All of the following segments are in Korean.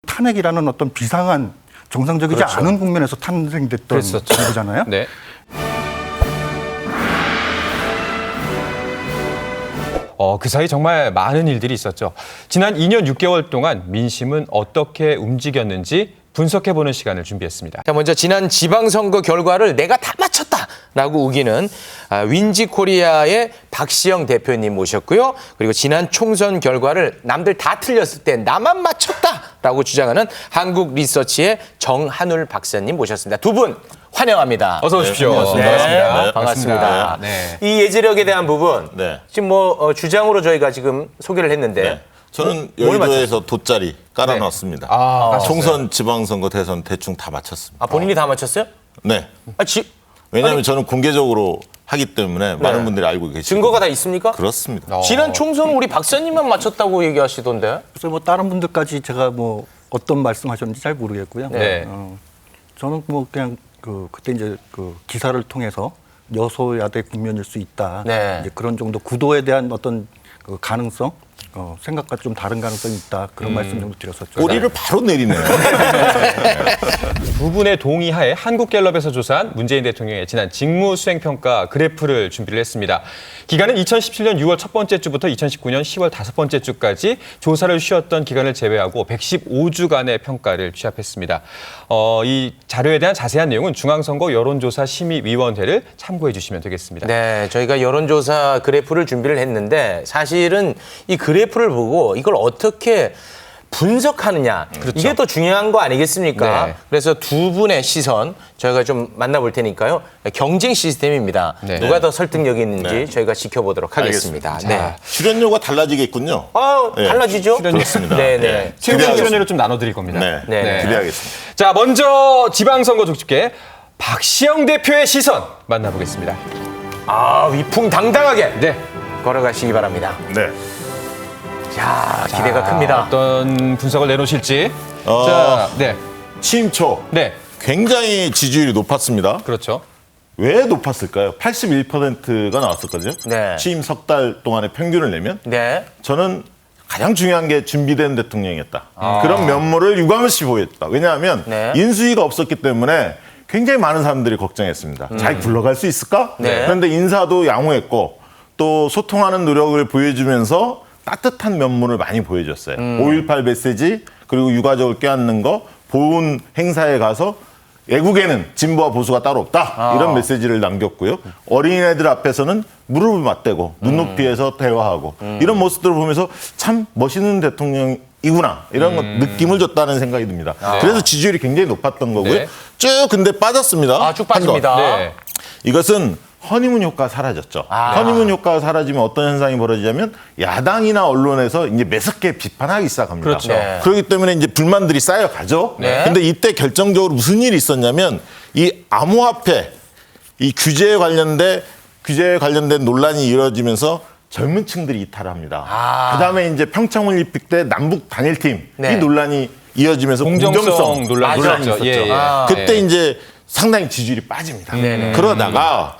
탄핵이라는 어떤 비상한 정상적이지 그렇죠. 않은 국면에서 탄생됐던 정부잖아요. 네. 그 사이 정말 많은 일들이 있었죠. 지난 2년 6개월 동안 민심은 어떻게 움직였는지 분석해보는 시간을 준비했습니다. 자, 먼저 지난 지방선거 결과를 내가 다 맞췄다라고 우기는 윈지코리아의 박시영 대표님 모셨고요. 그리고 지난 총선 결과를 남들 다 틀렸을 때 나만 맞췄다라고 주장하는 한국리서치의 정한울 박사님 모셨습니다. 두 분 환영합니다. 어서 오십시오. 네, 반갑습니다. 네, 반갑습니다. 네. 이 예지력에 대한 부분 네. 지금 주장으로 저희가 지금 소개를 했는데 네. 저는 뭘 여의도에서 돗자리 깔아놨습니다. 총선, 지방선거, 대선 대충 다 맞췄습니다. 본인이 다 맞췄어요? 네. 왜냐하면 저는 공개적으로 하기 때문에 많은 분들이 알고 계시고. 증거가 다 있습니까? 그렇습니다. 지난 총선 우리 박사님만 맞췄다고 얘기하시던데. 그래서 뭐 다른 분들까지 제가 뭐 어떤 말씀하셨는지 잘 모르겠고요. 네. 저는 뭐 그냥 그때 이제 기사를 통해서 여소야대 국면일 수 있다. 네. 이제 그런 정도 구도에 대한 어떤 가능성, 생각과 좀 다른 가능성이 있다. 그런 말씀 정도 드렸었죠. 꼬리를 바로 내리네요. 두 분의 동의하에 한국갤럽에서 조사한 문재인 대통령의 지난 직무수행평가 그래프를 준비를 했습니다. 기간은 2017년 6월 첫 번째 주부터 2019년 10월 다섯 번째 주까지 조사를 쉬었던 기간을 제외하고 115주간의 평가를 취합했습니다. 이 자료에 대한 자세한 내용은 중앙선거 여론조사 심의위원회를 참고해 주시면 되겠습니다. 네, 저희가 여론조사 그래프를 준비를 했는데 사실은 이 그래프를 보고 이걸 어떻게 분석하느냐 이게 더 중요한 거 아니겠습니까? 네. 그래서 두 분의 시선 저희가 좀 만나볼 테니까요. 경쟁 시스템입니다. 네. 누가 더 설득력이 있는지 네. 저희가 지켜보도록 하겠습니다. 알겠습니다. 네. 출연료가 달라지겠군요. 네. 달라지죠? 그렇습니다. 네네. 네. 최우선 출연료를 좀 나눠드릴 겁니다. 네. 네. 기대하겠습니다. 자, 먼저 지방선거 족집계 박시영 대표의 시선 만나보겠습니다. 위풍당당하게 네. 걸어가시기 바랍니다. 네. 자, 기대가 큽니다. 어떤 분석을 내놓으실지. 어. 자, 네. 취임 초 네. 굉장히 지지율이 높았습니다. 그렇죠. 왜 높았을까요? 81%가 나왔었거든요. 네. 취임 석 달 동안의 평균을 내면 네. 저는 가장 중요한 게 준비된 대통령이었다. 그런 면모를 유감없이 보였다. 왜냐하면 네. 인수위가 없었기 때문에 굉장히 많은 사람들이 걱정했습니다. 잘 굴러갈 수 있을까? 네. 그런데 인사도 양호했고 또 소통하는 노력을 보여주면서 따뜻한 면모를 많이 보여줬어요. 5.18 메시지 그리고 유가족을 껴안는 거 보훈 행사에 가서 애국에는 진보와 보수가 따로 없다. 이런 메시지를 남겼고요. 어린애들 앞에서는 무릎을 맞대고 눈높이에서 대화하고 이런 모습들을 보면서 참 멋있는 대통령이구나. 이런 느낌을 줬다는 생각이 듭니다. 그래서 지지율이 굉장히 높았던 거고요. 네. 쭉 근데 빠졌습니다. 쭉 빠집니다. 네. 이것은 허니문 효과가 사라졌죠. 허니문 효과가 사라지면 어떤 현상이 벌어지냐면 야당이나 언론에서 이제 매섭게 비판하기 시작합니다. 그렇죠. 네. 그렇기 때문에 이제 불만들이 쌓여가죠. 네. 근데 이때 결정적으로 무슨 일이 있었냐면 이 암호화폐, 이 규제에 관련된 논란이 이루어지면서 젊은 층들이 이탈을 합니다. 그다음에 이제 평창올림픽 때 남북 단일팀 네. 이 논란이 이어지면서 공정성 논란이 논란이 있었죠. 있었죠. 예, 예. 그때 네. 이제 상당히 지지율이 빠집니다. 네네. 그러다가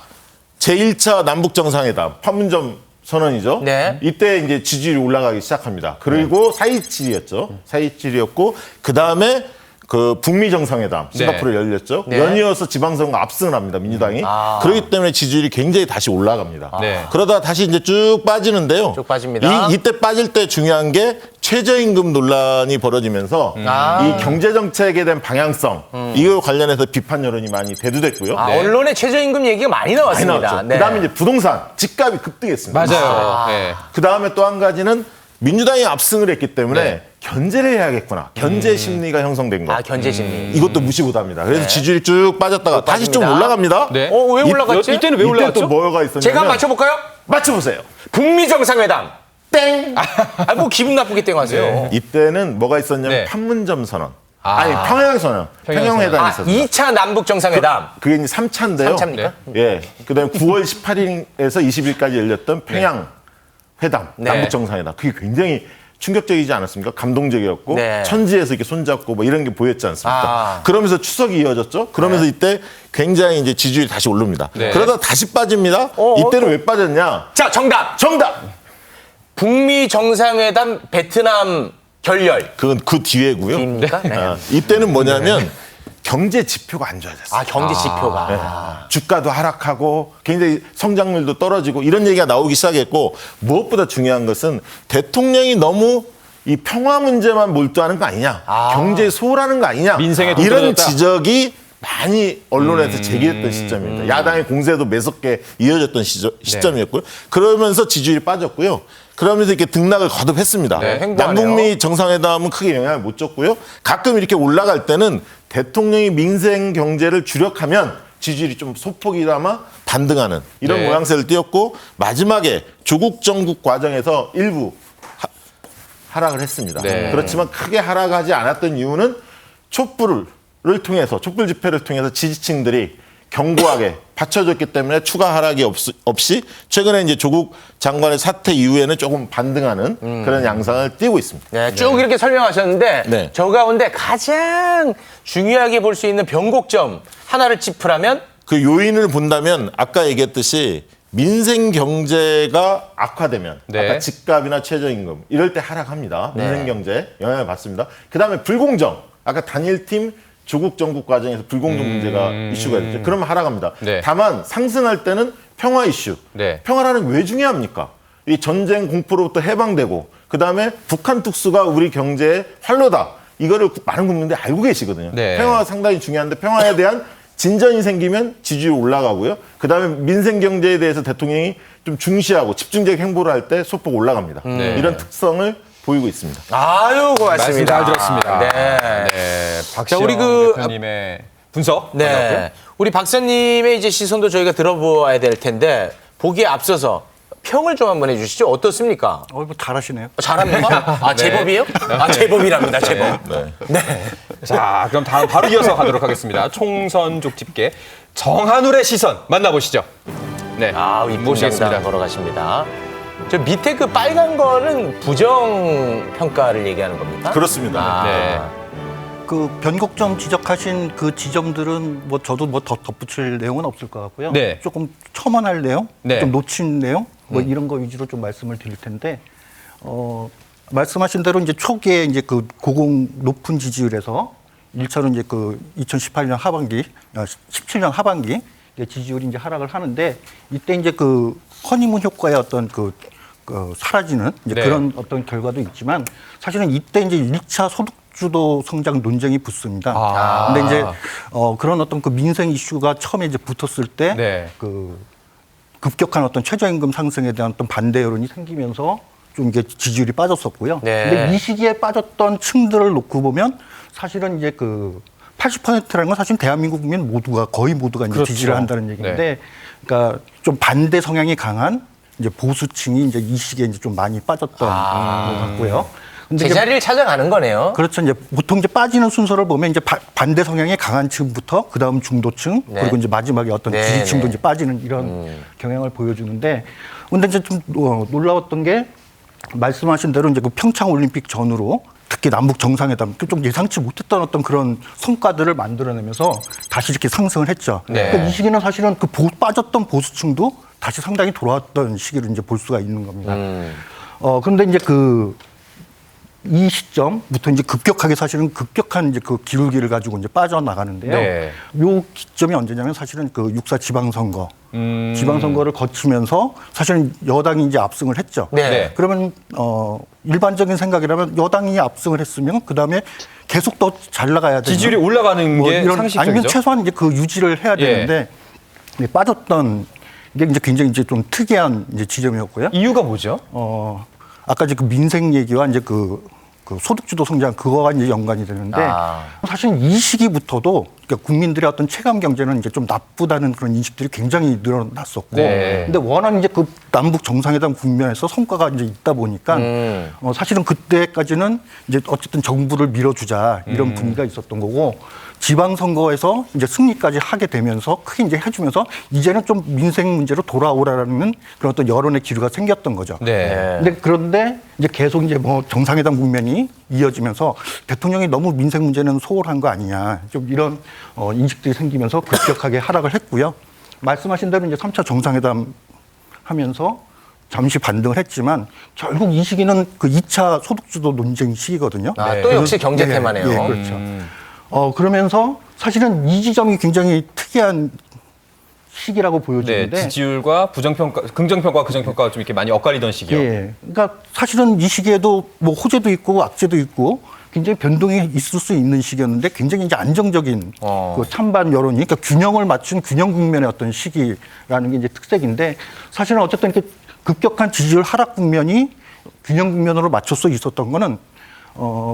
제1차 남북 정상회담 판문점 선언이죠. 네. 이때 이제 지지율이 올라가기 시작합니다. 그리고 4.27이었죠. 4.27이었고 그다음에 그 북미 정상회담 싱가포르에 열렸죠. 네. 연이어서 지방선거 압승을 합니다. 민주당이. 그렇기 때문에 지지율이 굉장히 다시 올라갑니다. 네. 그러다 다시 이제 쭉 빠지는데요. 쭉 빠집니다. 이때 빠질 때 중요한 게 최저임금 논란이 벌어지면서 이 경제정책에 대한 방향성 이거 관련해서 비판 여론이 많이 대두됐고요. 언론에 최저임금 얘기가 많이 많이 나왔습니다. 나왔죠. 네. 그다음에 이제 부동산 집값이 급등했습니다. 맞아요. 네. 그다음에 또 한 가지는 민주당이 압승을 했기 때문에 네. 견제를 해야겠구나. 견제 심리가 형성된 거. 견제 심리. 이것도 무시 못합니다. 그래서 지지율이 쭉 빠졌다가 다시 좀 빠집니다. 올라갑니다. 네. 왜 올라갔지? 이때는 왜 이때 올라갔죠? 또 뭐가 있었냐면 제가 한번 맞춰볼까요? 맞춰보세요. 북미 정상회담. 땡. 뭐 기분 나쁘게 땡 하세요. 이때는 뭐가 있었냐면 네. 판문점 선언. 아니 평양 선언. 평양회담이 있었어요. 2차 남북 정상회담. 그게 이제 3차인데요. 3차입니까? 예. 그다음에 9월 18일에서 20일까지 열렸던 평양 회담, 네. 남북 정상회담. 그게 굉장히 충격적이지 않았습니까? 감동적이었고 네. 천지에서 이렇게 손잡고 뭐 이런 게 보였지 않습니까? 아. 그러면서 추석이 이어졌죠. 그러면서 이때 굉장히 이제 지지율이 다시 오릅니다. 네. 그러다 다시 빠집니다. 이때는 왜 빠졌냐? 자, 정답. 정답. 북미 정상회담 베트남 결렬. 그건 그 뒤에고요. 뒤입니까? 네. 이때는 뭐냐면 경제 지표가 안 좋아졌어요. 아, 경제 지표가. 주가도 하락하고 굉장히 성장률도 떨어지고 이런 얘기가 나오기 시작했고 무엇보다 중요한 것은 대통령이 너무 이 평화 문제만 몰두하는 거 아니냐. 경제 소홀하는 거 아니냐. 민생에 돈 이런 떨어졌다. 지적이 많이 언론에서 제기했던 시점입니다. 야당의 공세도 매섭게 이어졌던 시점이었고요. 그러면서 지지율이 빠졌고요. 그러면서 이렇게 등락을 거듭했습니다. 네, 횡보하네요. 남북미 정상회담은 크게 영향을 못 줬고요. 가끔 이렇게 올라갈 때는 대통령이 민생 경제를 주력하면 지지율이 좀 소폭이나마 반등하는 이런 네. 모양새를 띄었고 마지막에 조국 정국 과정에서 일부 하락을 했습니다. 네. 그렇지만 크게 하락하지 않았던 이유는 촛불 집회를 통해서 지지층들이 견고하게 받쳐줬기 때문에 추가 하락이 없이 최근에 이제 조국 장관의 사퇴 이후에는 조금 반등하는 그런 양상을 띠고 있습니다. 네, 쭉 이렇게 설명하셨는데 네. 저 가운데 가장 중요하게 볼 수 있는 변곡점 하나를 짚으라면 그 요인을 본다면 아까 얘기했듯이 민생 경제가 악화되면 네. 아까 집값이나 최저임금 이럴 때 하락합니다. 민생 경제 영향을 받습니다. 그다음에 불공정 아까 단일팀 조국 정국 과정에서 불공정 문제가 이슈가 됐죠. 그러면 하락합니다. 네. 다만 상승할 때는 평화 이슈. 네. 평화라는 게 왜 중요합니까? 이 전쟁 공포로부터 해방되고 그다음에 북한 특수가 우리 경제의 활로다. 이거를 많은 국민들이 알고 계시거든요. 네. 평화가 상당히 중요한데 평화에 대한 진전이 생기면 지지율이 올라가고요. 그다음에 민생 경제에 대해서 대통령이 좀 중시하고 집중적 행보를 할 때 소폭 올라갑니다. 네. 이런 특성을 보이고 있습니다. 아유 말씀 고맙습니다. 잘 들었습니다. 네. 네. 박시영 우리 그- 대표님의 분석. 만나볼까요? 네. 우리 박사님의 이제 시선도 저희가 들어보아야 될 텐데 보기에 앞서서 평을 좀 한번 해주시죠. 어떻습니까? 뭐 잘하시네요. 잘합니까? 아, 네. 제법이에요? 아, 제법이랍니다. 제법. 네. 자, 그럼 다음 바로 이어서 가도록 하겠습니다. 총선 족집게 정한울의 시선 만나보시죠. 네, 아, 이 모시겠습니다. 분장단 걸어가십니다. 저 밑에 그 빨간 거는 부정 평가를 얘기하는 겁니까? 그렇습니다. 아, 네. 그 변곡점 지적하신 그 지점들은 뭐 저도 뭐 더 덧붙일 내용은 없을 것 같고요. 네. 조금 첨언할 내용, 네. 좀 놓친 내용, 뭐 이런 거 위주로 좀 말씀을 드릴 텐데, 말씀하신 대로 이제 초기에 이제 그 높은 지지율에서 1차로 이제 그 2018년 하반기, 17년 하반기 이제 지지율이 이제 하락을 하는데 이때 이제 그 허니문 효과의 어떤 그 사라지는 이제 네. 그런 어떤 결과도 있지만 사실은 이때 이제 1차 소득주도 성장 논쟁이 붙습니다. 아. 근데 이제 그런 어떤 그 민생 이슈가 처음에 이제 붙었을 때 네. 그 급격한 어떤 최저임금 상승에 대한 어떤 반대 여론이 생기면서 좀 이게 지지율이 빠졌었고요. 네. 근데 이 시기에 빠졌던 층들을 놓고 보면 사실은 이제 그 80%라는 건 사실 대한민국 국민 모두가 거의 모두가 이제 그렇죠. 지지를 한다는 얘기인데, 네. 그러니까 좀 반대 성향이 강한 이제 보수층이 이제 이 시기에 이제 좀 많이 빠졌던 것 같고요. 근데 이제 제자리를 찾아가는 거네요. 그렇죠. 이제 보통 이제 빠지는 순서를 보면 이제 반대 성향이 강한 층부터 그다음 중도층 네. 그리고 이제 마지막에 어떤 네, 지지층도 네. 이제 빠지는 이런 경향을 보여주는데, 근데 이제 좀 놀라웠던 게 말씀하신 대로 이제 그 평창 올림픽 전후로 특히 남북 정상회담 좀 예상치 못했던 어떤 그런 성과들을 만들어내면서 다시 이렇게 상승을 했죠. 네. 그러니까 이 시기는 사실은 그 빠졌던 보수층도 다시 상당히 돌아왔던 시기를 이제 볼 수가 있는 겁니다. 그런데 이제 이 시점부터 이제 급격한 이제 그 기울기를 가지고 이제 빠져나가는데요. 네. 요 기점이 언제냐면 사실은 그 6.4 지방선거, 지방선거를 거치면서 사실은 여당이 이제 압승을 했죠. 네. 네. 그러면 일반적인 생각이라면 여당이 압승을 했으면 그 다음에 계속 더 잘 나가야 되는 지지율이 올라가는 뭐 게 이런, 상식적이죠. 아니면 최소한 이제 그 유지를 해야 예. 되는데 빠졌던 게 이제 굉장히 이제 좀 특이한 이제 지점이었고요. 이유가 뭐죠? 아까 이제 그 민생 얘기와 이제 그 소득주도 성장 그거가 이제 연관이 되는데 사실 이 시기부터도 그러니까 국민들의 어떤 체감 경제는 이제 좀 나쁘다는 그런 인식들이 굉장히 늘어났었고, 네. 근데 워낙 이제 그 남북 정상회담 국면에서 성과가 이제 있다 보니까 사실은 그때까지는 이제 어쨌든 정부를 밀어주자 이런 분위기가 있었던 거고. 지방선거에서 이제 승리까지 하게 되면서 크게 이제 해주면서 이제는 좀 민생 문제로 돌아오라는 그런 어떤 여론의 기류가 생겼던 거죠. 네. 그런데 이제 계속 이제 뭐 정상회담 국면이 이어지면서 대통령이 너무 민생 문제는 소홀한 거 아니냐. 좀 이런 인식들이 생기면서 급격하게 하락을 했고요. 말씀하신 대로 이제 3차 정상회담 하면서 잠시 반등을 했지만 결국 이 시기는 그 2차 소득주도 논쟁 시기거든요. 또 역시 경제 예, 테마네요. 예, 그렇죠. 그러면서 사실은 이 지점이 굉장히 특이한 시기라고 네, 보여지는데 지지율과 부정평가, 긍정평가, 부정평가가 좀 이렇게 많이 엇갈리던 시기요. 예. 그러니까 사실은 이 시기에도 뭐 호재도 있고 악재도 있고 굉장히 변동이 있을 수 있는 시기였는데 굉장히 이제 안정적인 그 찬반 여론이 그러니까 균형을 맞춘 균형 국면의 어떤 시기라는 게 이제 특색인데 사실은 어쨌든 이렇게 급격한 지지율 하락 국면이 균형 국면으로 맞춰서 있었던 거는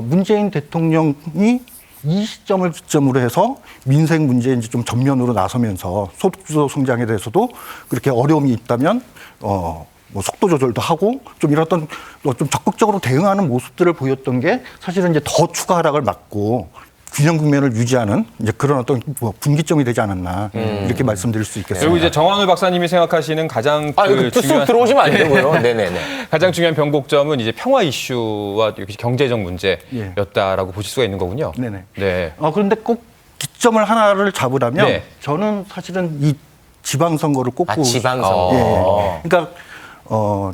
문재인 대통령이 이 시점을 기점으로 해서 민생 문제에 이제 좀 전면으로 나서면서 소득주도 성장에 대해서도 그렇게 어려움이 있다면 뭐 속도 조절도 하고 좀 이런 어떤 좀 적극적으로 대응하는 모습들을 보였던 게 사실은 이제 더 추가 하락을 막고 균형 국면을 유지하는 이제 그런 어떤 뭐 분기점이 되지 않았나 이렇게 말씀드릴 수 있겠습니다. 그리고 이제 정한울 박사님이 생각하시는 가장 이거 쑥 들어오시면 안 되고요. 네네네. 가장 중요한 변곡점은 이제 평화 이슈와 역시 경제적 문제였다라고 보실 수가 있는 거군요. 네네. 네. 그런데 꼭 기점을 하나를 잡으라면 네. 저는 사실은 이 지방선거를 꼽고 지방선거. 예. 그러니까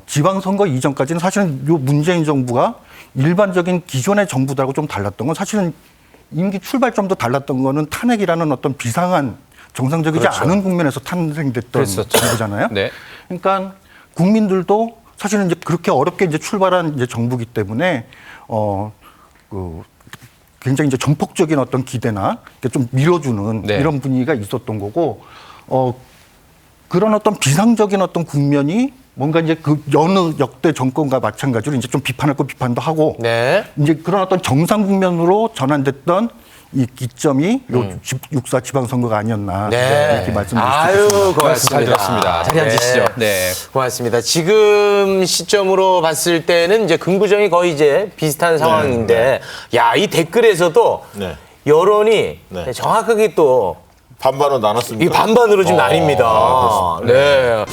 지방선거 이전까지는 사실은 요 문재인 정부가 일반적인 기존의 정부들하고 좀 달랐던 건 사실은 임기 출발점도 달랐던 거는 탄핵이라는 어떤 비상한 정상적이지 그렇죠. 않은 국면에서 탄생됐던 그랬었죠. 정부잖아요. 네. 그러니까 국민들도 사실은 이제 그렇게 어렵게 이제 출발한 이제 정부기 때문에 굉장히 이제 전폭적인 어떤 기대나 좀 밀어주는 네. 이런 분위기가 있었던 거고 그런 어떤 비상적인 어떤 국면이 뭔가 이제 그 여느 역대 정권과 마찬가지로 이제 좀 비판할 거 비판도 하고 네. 이제 그런 어떤 정상 국면으로 전환됐던 이 기점이 요 6.4 지방선거가 아니었나 이렇게 말씀드릴 수 있습니다. 고맙습니다. 잘 들었습니다. 자리 앉으시죠. 네. 고맙습니다. 지금 시점으로 봤을 때는 이제 긍부정이 거의 이제 비슷한 상황인데, 야, 이 댓글에서도 네. 여론이 네. 정확하게 또 반반으로 나눴습니다. 이 반반으로 좀 나뉩니다. 네.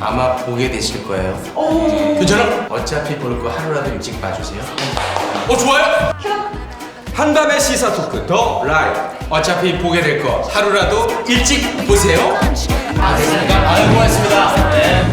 아마 보게 되실 거예요. 괜찮아? 어차피 볼 거 하루라도 일찍 봐주세요. 좋아요. 한밤의 시사 토크 더 라이브. 어차피 보게 될 거 하루라도 일찍 보세요. 됐습니까? 고맙습니다. 네.